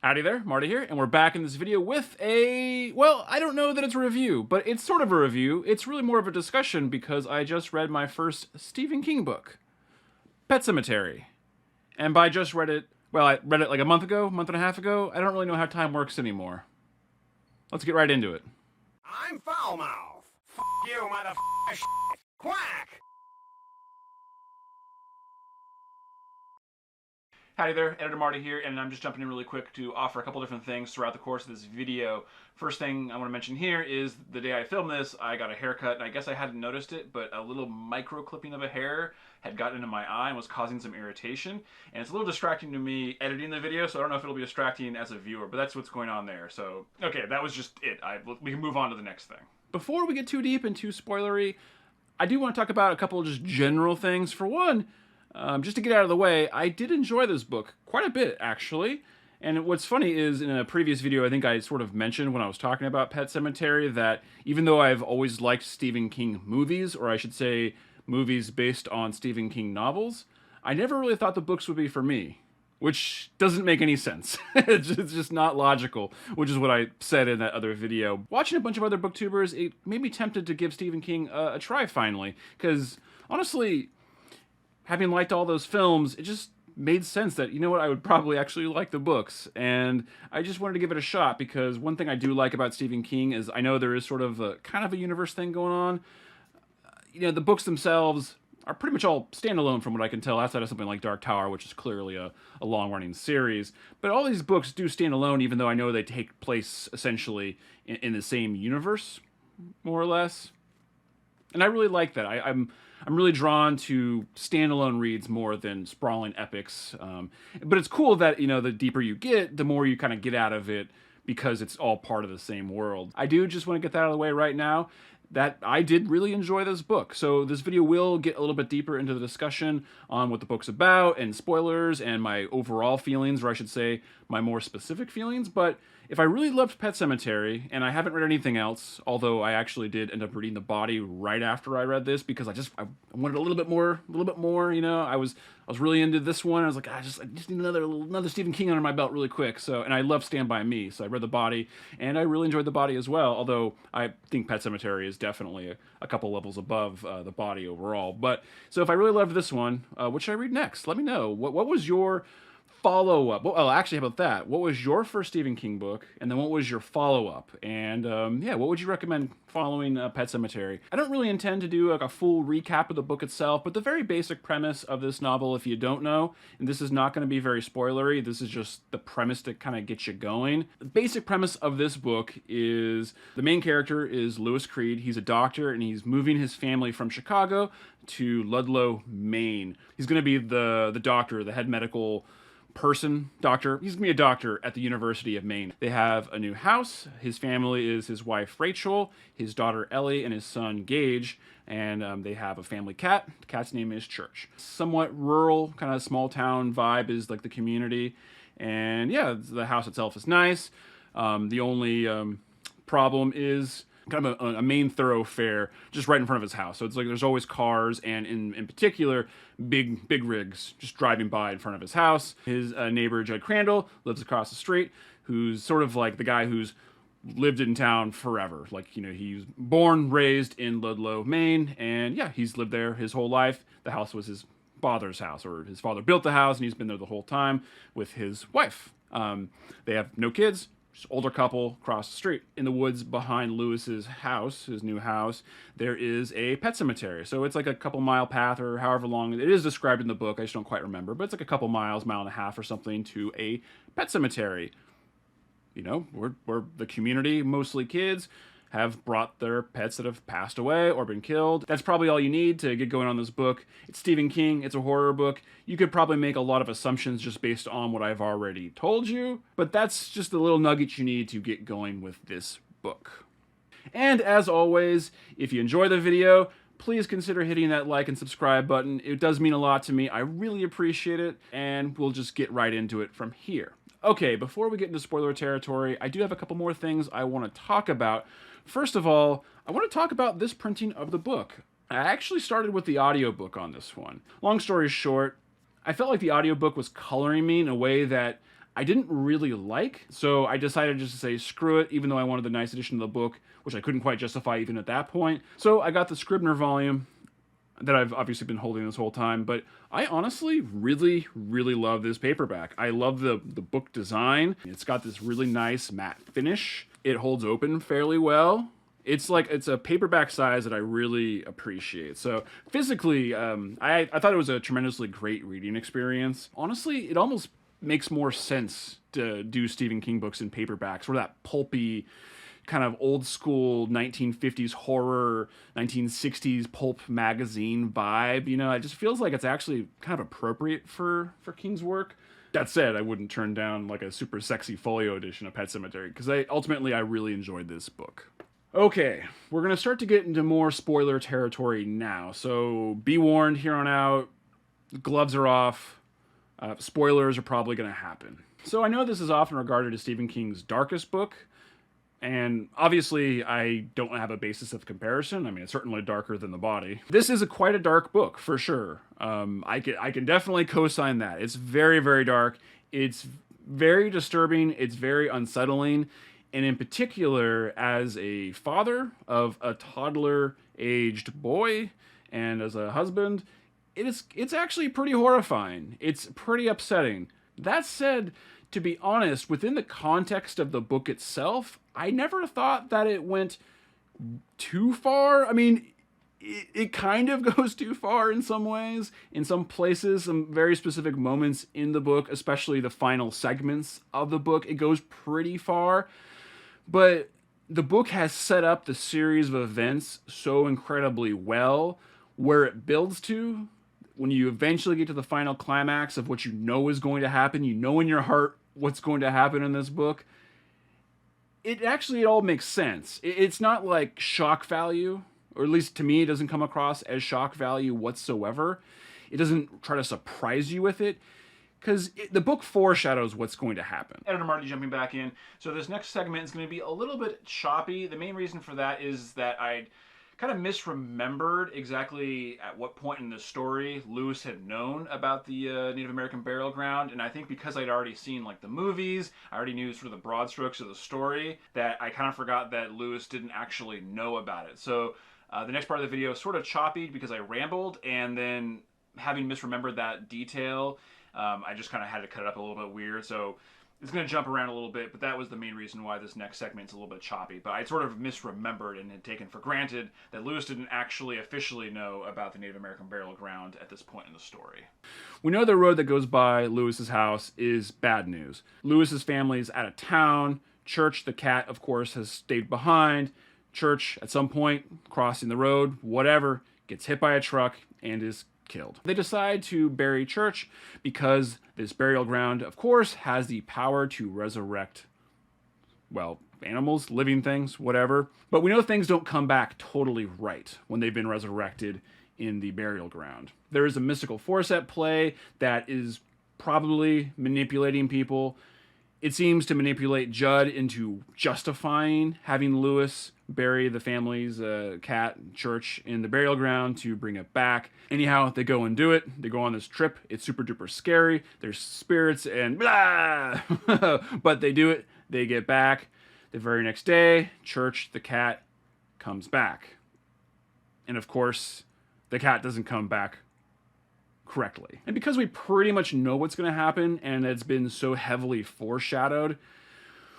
Howdy there, Marty here, and we're back in this video with well, I don't know that it's a review, but it's sort of a review. It's really more of a discussion because I just read my first Stephen King book, Pet Sematary. And by just read it, well, I read it like a month and a half ago. I don't really know how time works anymore. Let's get right into it. I'm Foulmouth. F you, motherfucker. Quack. Howdy there, Editor Marty here, and I'm just jumping in really quick to offer a couple different things throughout the course of this video. First thing I want to mention here is the day I filmed this, I got a haircut, and I guess I hadn't noticed it, but a little micro clipping of a hair had gotten into my eye and was causing some irritation. And it's a little distracting to me editing the video, so I don't know if it'll be distracting as a viewer, but that's what's going on there. So, okay, that was just it. We can move on to the next thing. Before we get too deep and too spoilery, I do want to talk about a couple of just general things. For one, just to get out of the way, I did enjoy this book quite a bit, actually. And what's funny is, in a previous video, I think I sort of mentioned when I was talking about Pet Sematary that even though I've always liked Stephen King movies, or I should say movies based on Stephen King novels, I never really thought the books would be for me. Which doesn't make any sense. It's just not logical, which is what I said in that other video. Watching a bunch of other booktubers, it made me tempted to give Stephen King a try finally, because honestly, having liked all those films, it just made sense that, you know what, I would probably actually like the books. And I just wanted to give it a shot because one thing I do like about Stephen King is I know there is sort of a kind of a universe thing going on. You know, the books themselves are pretty much all standalone from what I can tell, outside of something like Dark Tower, which is clearly a long-running series. But all these books do stand alone, even though I know they take place essentially in the same universe, more or less. And I really like that. I'm really drawn to standalone reads more than sprawling epics. But it's cool that, you know, the deeper you get, the more you kind of get out of it because it's all part of the same world. I do just want to get that out of the way right now, that I did really enjoy this book. So this video will get a little bit deeper into the discussion on what the book's about and spoilers and my overall feelings, or I should say my more specific feelings. But if I really loved Pet Sematary, and I haven't read anything else, although I actually did end up reading The Body right after I read this because I wanted a little bit more, you know. I was really into this one. I was like, I just need another Stephen King under my belt really quick. So, and I love Stand By Me, so I read The Body, and I really enjoyed The Body as well, although I think Pet Sematary is definitely a couple levels above The Body overall. But, so if I really loved this one, what should I read next? Let me know. What was your follow-up? Well, actually, how about that? What was your first Stephen King book, and then what was your follow-up? And yeah, what would you recommend following Pet Sematary? I don't really intend to do like a full recap of the book itself, but the very basic premise of this novel, if you don't know, and this is not going to be very spoilery, this is just the premise to kind of get you going. The basic premise of this book is the main character is Lewis Creed. He's a doctor, and he's moving his family from Chicago to Ludlow, Maine. He's going to be the doctor, the head medical doctor. He's gonna be a doctor at the University of Maine. They have a new house. His family is his wife Rachel, his daughter Ellie, and his son Gage, and they have a family cat. The cat's name is Church. Somewhat rural, kind of small town vibe is like the community, and yeah, the house itself is nice. The only problem is kind of a main thoroughfare just right in front of his house. So it's like there's always cars, and in particular, big rigs just driving by in front of his house. His neighbor, Judd Crandall, lives across the street, who's sort of like the guy who's lived in town forever. Like, you know, he's born, raised in Ludlow, Maine, and yeah, he's lived there his whole life. The house was his father's house, or his father built the house, and he's been there the whole time with his wife. They have no kids. Just older couple across the street. In the woods behind Lewis's house, his new house, there is a pet cemetery. So it's like a couple mile path, or however long it is described in the book. I just don't quite remember, but it's like a couple miles, mile and a half or something, to a pet cemetery. You know, where the community, mostly kids, have brought their pets that have passed away or been killed. That's probably all you need to get going on this book. It's Stephen King, it's a horror book. You could probably make a lot of assumptions just based on what I've already told you, but that's just the little nugget you need to get going with this book. And as always, if you enjoy the video, please consider hitting that like and subscribe button. It does mean a lot to me. I really appreciate it, and we'll just get right into it from here. Okay, before we get into spoiler territory, I do have a couple more things I want to talk about. First of all, I want to talk about this printing of the book. I actually started with the audiobook on this one. Long story short, I felt like the audiobook was coloring me in a way that I didn't really like, so I decided just to say screw it, even though I wanted the nice edition of the book, which I couldn't quite justify even at that point. So I got the Scribner volume that I've obviously been holding this whole time, but I honestly really, really love this paperback. I love the book design. It's got this really nice matte finish. It holds open fairly well. It's a paperback size that I really appreciate. So physically, I thought it was a tremendously great reading experience. Honestly, it almost makes more sense to do Stephen King books in paperbacks, where that pulpy, kind of old school 1950s horror, 1960s pulp magazine vibe. You know, it just feels like it's actually kind of appropriate for King's work. That said, I wouldn't turn down like a super sexy folio edition of Pet Sematary, because I really enjoyed this book. Okay, we're going to start to get into more spoiler territory now, so be warned here on out. Gloves are off. Spoilers are probably going to happen. So I know this is often regarded as Stephen King's darkest book, and obviously I don't have a basis of comparison. I mean, it's certainly darker than The Body. This is quite a dark book, for sure. I can definitely co-sign that. It's very, very dark. It's very disturbing. It's very unsettling. And in particular, as a father of a toddler-aged boy and as a husband, it's actually pretty horrifying. It's pretty upsetting. That said, to be honest, within the context of the book itself, I never thought that it went too far. I mean, it kind of goes too far in some ways, in some places, some very specific moments in the book, especially the final segments of the book. It goes pretty far. But the book has set up the series of events so incredibly well, where it builds to, when you eventually get to the final climax of what you know is going to happen, you know in your heart what's going to happen in this book, it all makes sense. It's not like shock value, or at least to me it doesn't come across as shock value whatsoever. It doesn't try to surprise you with it, because the book foreshadows what's going to happen. Editor Marty jumping back in. So this next segment is going to be a little bit choppy. The main reason for that is that I kind of misremembered exactly at what point in the story Lewis had known about the Native American burial ground, and I think because I'd already seen like the movies, I already knew sort of the broad strokes of the story, that I kind of forgot that Lewis didn't actually know about it. So the next part of the video is sort of choppy because I rambled, and then having misremembered that detail, I just kind of had to cut it up a little bit weird, so it's going to jump around a little bit, but that was the main reason why this next segment's a little bit choppy. But I sort of misremembered and had taken for granted that Lewis didn't actually officially know about the Native American burial ground at this point in the story. We know the road that goes by Lewis's house is bad news. Lewis's family is out of town. Church, the cat, of course, has stayed behind. Church, at some point, crossing the road, whatever, gets hit by a truck and is killed. They decide to bury Church because this burial ground, of course, has the power to resurrect, well, animals, living things, whatever. But we know things don't come back totally right when they've been resurrected in the burial ground. There is a mystical force at play that is probably manipulating people. It seems to manipulate Judd into justifying having Lewis bury the family's cat Church in the burial ground to bring it back. Anyhow, they go and do it. They go on this trip. It's super duper scary. There's spirits and blah! But they do it. They get back. The very next day, Church, the cat, comes back. And of course, the cat doesn't come back correctly. And because we pretty much know what's going to happen, and it's been so heavily foreshadowed,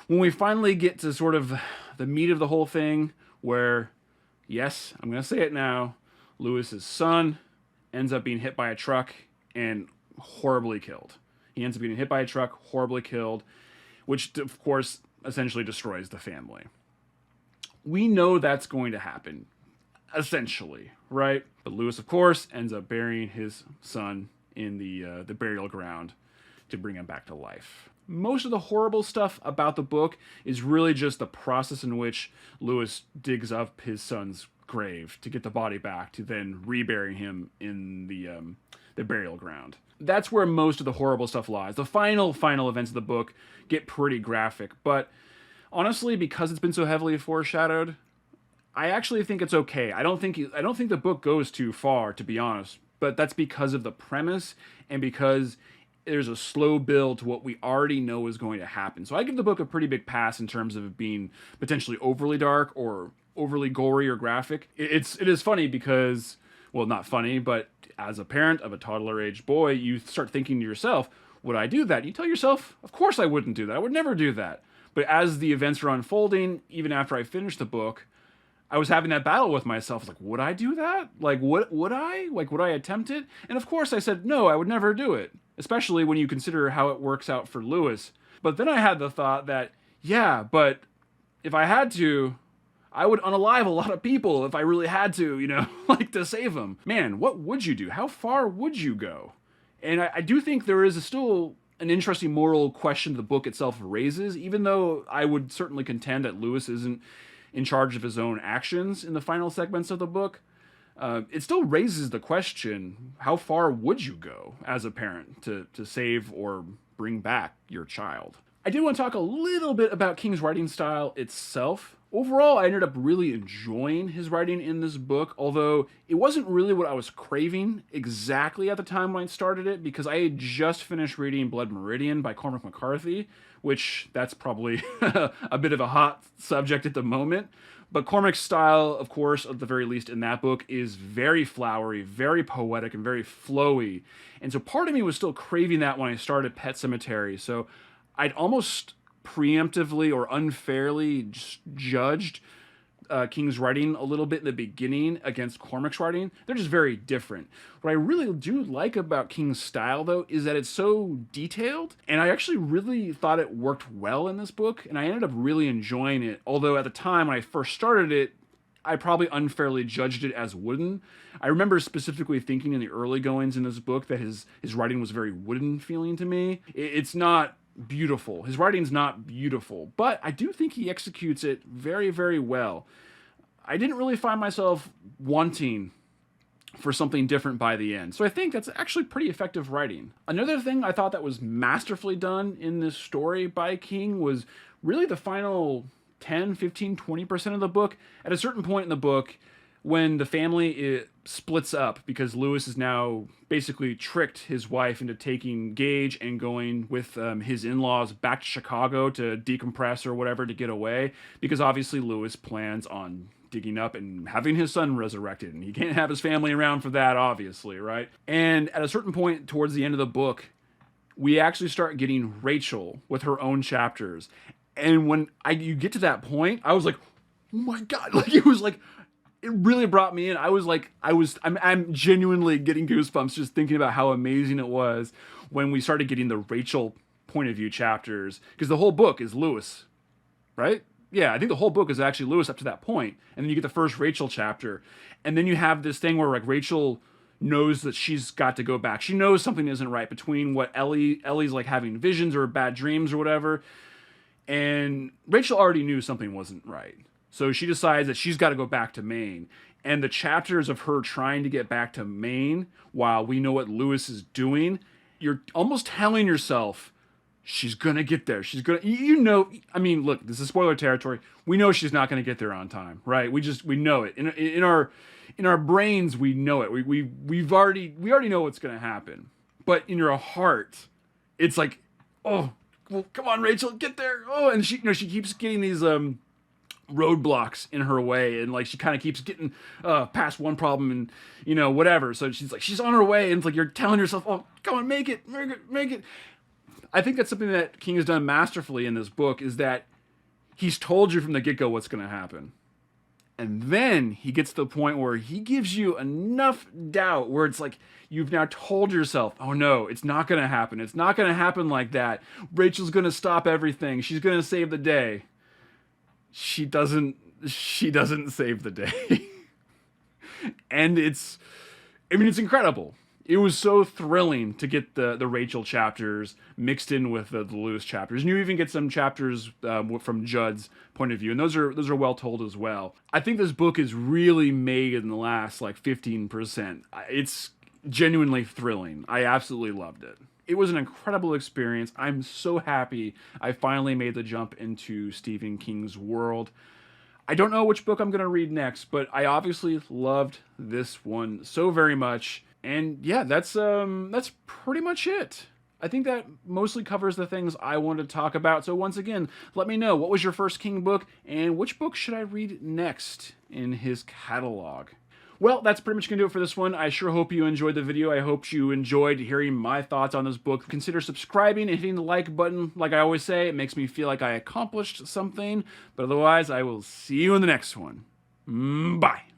when we finally get to sort of the meat of the whole thing, where, yes, I'm going to say it now, Lewis's son ends up being hit by a truck and horribly killed. He ends up getting hit by a truck, horribly killed, which, of course, essentially destroys the family. We know that's going to happen, essentially, right? But Lewis, of course, ends up burying his son in the burial ground to bring him back to life. Most of the horrible stuff about the book is really just the process in which Lewis digs up his son's grave to get the body back, to then rebury him in the burial ground. That's where most of the horrible stuff lies. The final events of the book get pretty graphic, but honestly, because it's been so heavily foreshadowed, I actually think it's okay. I don't think the book goes too far, to be honest, but that's because of the premise and because there's a slow build to what we already know is going to happen. So I give the book a pretty big pass in terms of being potentially overly dark or overly gory or graphic. It is funny because, well, not funny, but as a parent of a toddler-aged boy, you start thinking to yourself, would I do that? And you tell yourself, of course I wouldn't do that. I would never do that. But as the events were unfolding, even after I finished the book, I was having that battle with myself. Like, would I do that? Like, would I? Like, would I attempt it? And of course I said, no, I would never do it. Especially when you consider how it works out for Lewis. But then I had the thought that, yeah, but if I had to, I would unalive a lot of people if I really had to, like to save them. Man, what would you do? How far would you go? And I do think there is still an interesting moral question the book itself raises, even though I would certainly contend that Lewis isn't in charge of his own actions in the final segments of the book. It still raises the question, how far would you go as a parent to save or bring back your child? I did want to talk a little bit about King's writing style itself. Overall, I ended up really enjoying his writing in this book, although it wasn't really what I was craving exactly at the time when I started it, because I had just finished reading Blood Meridian by Cormac McCarthy, which that's probably a bit of a hot subject at the moment. But Cormac's style, of course, at the very least in that book, is very flowery, very poetic, and very flowy. And so part of me was still craving that when I started Pet Sematary. So I'd almost preemptively or unfairly judged King's writing a little bit in the beginning against Cormac's writing. They're just very different. What I really do like about King's style, though, is that it's so detailed, and I actually really thought it worked well in this book, and I ended up really enjoying it, although at the time when I first started it, I probably unfairly judged it as wooden. I remember specifically thinking in the early goings in this book that his writing was very wooden feeling to me. It's not beautiful. His writing's not beautiful, but I do think he executes it very, very well. I didn't really find myself wanting for something different by the end. So I think that's actually pretty effective writing. Another thing I thought that was masterfully done in this story by King was really the final 10, 15, 20% of the book. At a certain point in the book, when the family splits up because Lewis has now basically tricked his wife into taking Gage and going with his in-laws back to Chicago to decompress or whatever to get away, because obviously Lewis plans on digging up and having his son resurrected, and he can't have his family around for that, obviously, right? And at a certain point towards the end of the book, we actually start getting Rachel with her own chapters. And when you get to that point, I was like, oh my God, like it was like, it really brought me in. I'm genuinely getting goosebumps just thinking about how amazing it was when we started getting the Rachel point of view chapters, because the whole book is Lewis, right? Yeah, I think the whole book is actually Lewis up to that point. And then you get the first Rachel chapter. And then you have this thing where like Rachel knows that she's got to go back. She knows something isn't right between what Ellie's like having visions or bad dreams or whatever. And Rachel already knew something wasn't right. So she decides that she's got to go back to Maine. And the chapters of her trying to get back to Maine while we know what Lewis is doing, you're almost telling yourself, she's going to get there. She's going to, I mean, look, this is spoiler territory. We know she's not going to get there on time, right? We know it. In our brains, we know it. We already know what's going to happen. But in your heart, it's like, oh, well, come on, Rachel, get there. Oh, and she keeps getting these roadblocks in her way, and like she kind of keeps getting past one problem and whatever. So she's on her way, and it's like you're telling yourself, oh, come on, make it. I think that's something that King has done masterfully in this book, is that he's told you from the get-go what's going to happen. And then he gets to the point where he gives you enough doubt where it's like you've now told yourself, oh no, it's not going to happen. It's not going to happen like that. Rachel's going to stop everything. She's going to save the day. She doesn't save the day. And it's incredible. It was so thrilling to get the Rachel chapters mixed in with the Lewis chapters. And you even get some chapters from Judd's point of view. And those are well told as well. I think this book is really made in the last 15%. It's genuinely thrilling. I absolutely loved it. It was an incredible experience. I'm so happy I finally made the jump into Stephen King's world. I don't know which book I'm going to read next, but I obviously loved this one so very much. And yeah, that's pretty much it. I think that mostly covers the things I wanted to talk about. So once again, let me know, what was your first King book, and which book should I read next in his catalog? Well, that's pretty much going to do it for this one. I sure hope you enjoyed the video. I hope you enjoyed hearing my thoughts on this book. Consider subscribing and hitting the like button. Like I always say, it makes me feel like I accomplished something. But otherwise, I will see you in the next one. Bye.